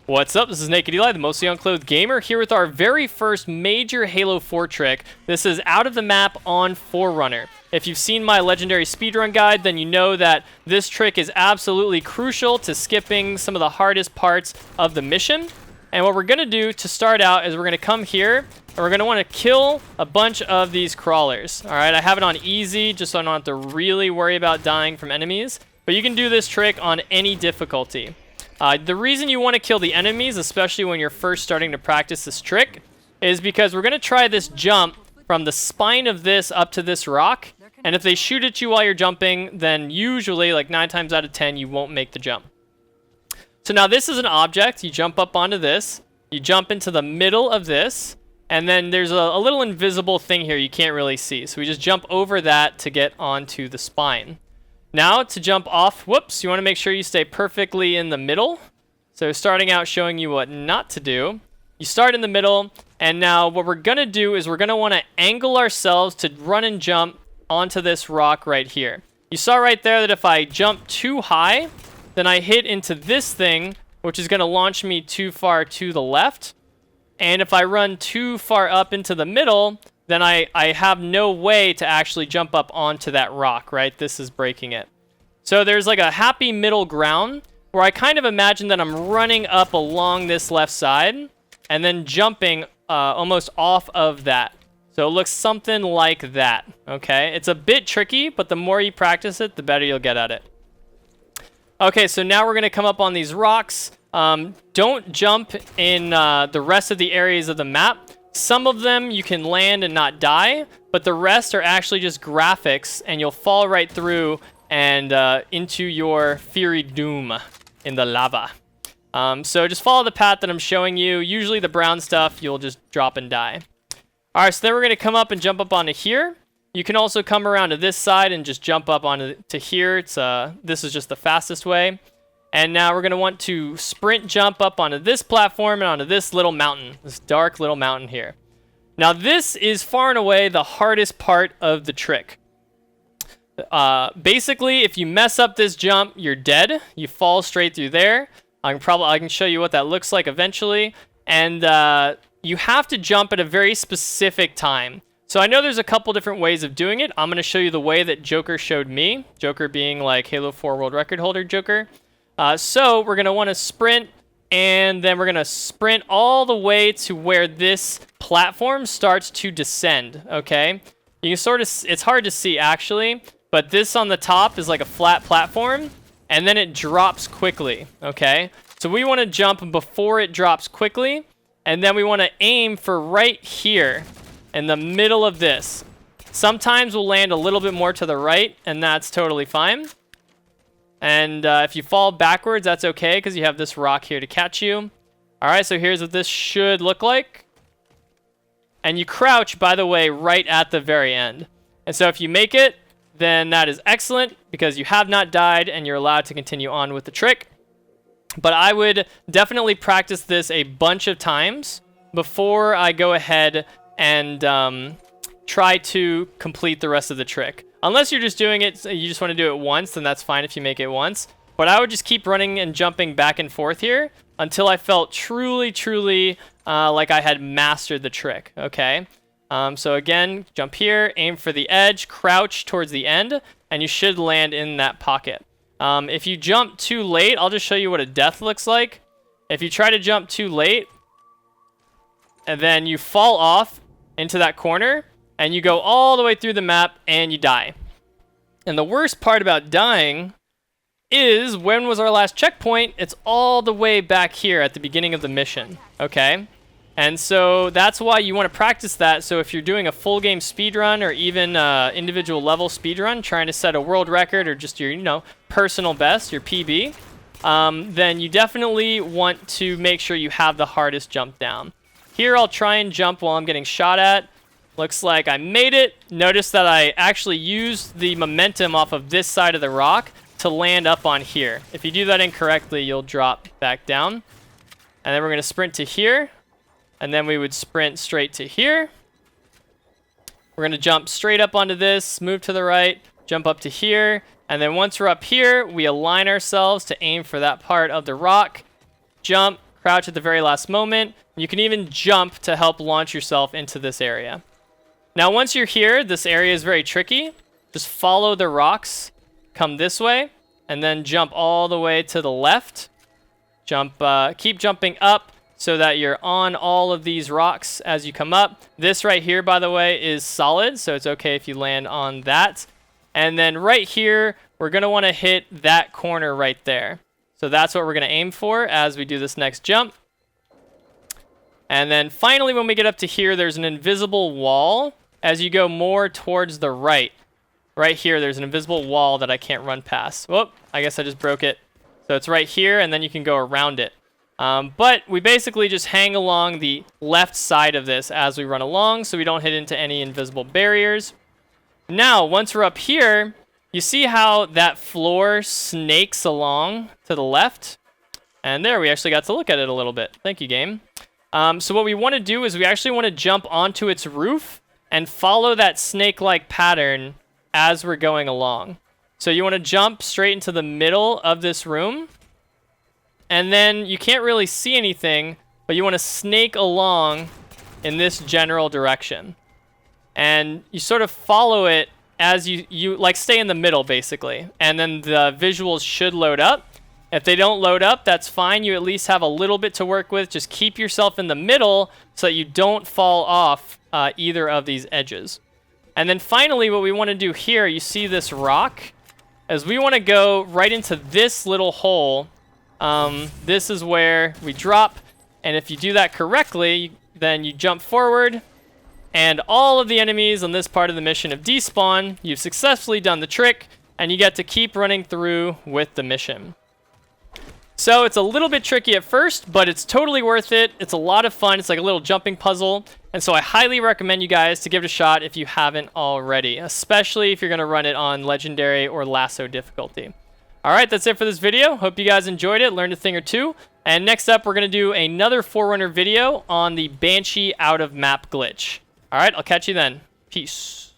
What's up? This is Naked Eli, the mostly unclothed gamer, here with our very first major Halo 4 trick. This is out of the map on Forerunner. If you've seen my Legendary Speedrun guide, then you know that this trick is absolutely crucial to skipping some of the hardest parts of the mission. And what we're going to do to start out is we're going to come here, and we're going to want to kill a bunch of these crawlers. Alright, I have it on easy, just so I don't have to really worry about dying from enemies. But you can do this trick on any difficulty. The reason you want to kill the enemies, especially when you're first starting to practice this trick, is because we're going to try this jump from the spine of this up to this rock. And if they shoot at you while you're jumping, then usually, like 9 times out of 10, you won't make the jump. So now this is an object. You jump up onto this. You jump into the middle of this. And then there's a little invisible thing here you can't really see. So we just jump over that to get onto the spine. Now, to jump off, whoops, you want to make sure you stay perfectly in the middle. So starting out showing you what not to do. You start in the middle, and now what we're going to do is we're going to want to angle ourselves to run and jump onto this rock right here. You saw right there that if I jump too high, then I hit into this thing, which is going to launch me too far to the left. And if I run too far up into the middle, then I have no way to actually jump up onto that rock, right? This is breaking it. So there's like a happy middle ground where I kind of imagine that I'm running up along this left side and then jumping almost off of that. So it looks something like that, okay? It's a bit tricky, but the more you practice it, the better you'll get at it. Okay, so now we're going to come up on these rocks. Don't jump in the rest of the areas of the map. Some of them you can land and not die, but the rest are actually just graphics, and you'll fall right through and into your fiery doom in the lava. So just follow the path that I'm showing you. Usually the brown stuff, you'll just drop and die. All right, so then we're going to come up and jump up onto here. You can also come around to this side and just jump up onto here. This is just the fastest way. And now we're going to want to sprint jump up onto this platform and onto this little mountain, this dark little mountain here. Now this is far and away the hardest part of the trick. Basically, if you mess up this jump, you're dead. You fall straight through there. I can show you what that looks like eventually. And you have to jump at a very specific time. So I know there's a couple different ways of doing it. I'm going to show you the way that Joker showed me. Joker being like Halo 4 world record holder Joker. So we're going to want to sprint, and then we're going to sprint all the way to where this platform starts to descend, okay? You can sort of, it's hard to see actually, but this on the top is like a flat platform, and then it drops quickly, okay? So we want to jump before it drops quickly, and then we want to aim for right here in the middle of this. Sometimes we'll land a little bit more to the right, and that's totally fine. And if you fall backwards, that's okay, because you have this rock here to catch you. All right, so here's what this should look like. And you crouch, by the way, right at the very end. And so if you make it, then that is excellent, because you have not died, and you're allowed to continue on with the trick. But I would definitely practice this a bunch of times before I go ahead and try to complete the rest of the trick. Unless you're just doing it, you just want to do it once, then that's fine if you make it once. But I would just keep running and jumping back and forth here until I felt truly like I had mastered the trick, okay? So again, jump here, aim for the edge, crouch towards the end, and you should land in that pocket. If you jump too late, I'll just show you what a death looks like. If you try to jump too late, and then you fall off into that corner, and you go all the way through the map, and you die. And the worst part about dying is, when was our last checkpoint? It's all the way back here at the beginning of the mission, okay? And so that's why you want to practice that. So if you're doing a full game speedrun, or even individual level speedrun, trying to set a world record, or just your, personal best, your PB, then you definitely want to make sure you have the hardest jump down. Here I'll try and jump while I'm getting shot at. Looks like I made it. Notice that I actually used the momentum off of this side of the rock to land up on here. If you do that incorrectly, you'll drop back down. And then we're going to sprint to here. And then we would sprint straight to here. We're going to jump straight up onto this, move to the right, jump up to here. And then once we're up here, we align ourselves to aim for that part of the rock. Jump, crouch at the very last moment. You can even jump to help launch yourself into this area. Now, once you're here, this area is very tricky. Just follow the rocks, come this way, and then jump all the way to the left. Keep jumping up so that you're on all of these rocks as you come up. This right here, by the way, is solid, so it's okay if you land on that. And then right here, we're going to want to hit that corner right there. So that's what we're going to aim for as we do this next jump. And then finally, when we get up to here, there's an invisible wall as you go more towards the right. Right here, there's an invisible wall that I can't run past. Whoop, I guess I just broke it. So it's right here, and then you can go around it. But we basically just hang along the left side of this as we run along so we don't hit into any invisible barriers. Now, once we're up here, you see how that floor snakes along to the left? And there, we actually got to look at it a little bit. Thank you, game. So what we want to do is we actually want to jump onto its roof and follow that snake-like pattern as we're going along. So you want to jump straight into the middle of this room. And then you can't really see anything, but you want to snake along in this general direction. And you sort of follow it as you like stay in the middle, basically. And then the visuals should load up. If they don't load up, that's fine. You at least have a little bit to work with. Just keep yourself in the middle so that you don't fall off either of these edges. And then finally, what we want to do here, you see this rock, is we want to go right into this little hole. This is where we drop. And if you do that correctly, then you jump forward. And all of the enemies on this part of the mission have despawned. You've successfully done the trick, and you get to keep running through with the mission. So it's a little bit tricky at first, but it's totally worth it. It's a lot of fun. It's like a little jumping puzzle. And so I highly recommend you guys to give it a shot if you haven't already, especially if you're going to run it on Legendary or Lasso difficulty. All right, that's it for this video. Hope you guys enjoyed it, learned a thing or two. And next up, we're going to do another Forerunner video on the Banshee out of map glitch. All right, I'll catch you then. Peace.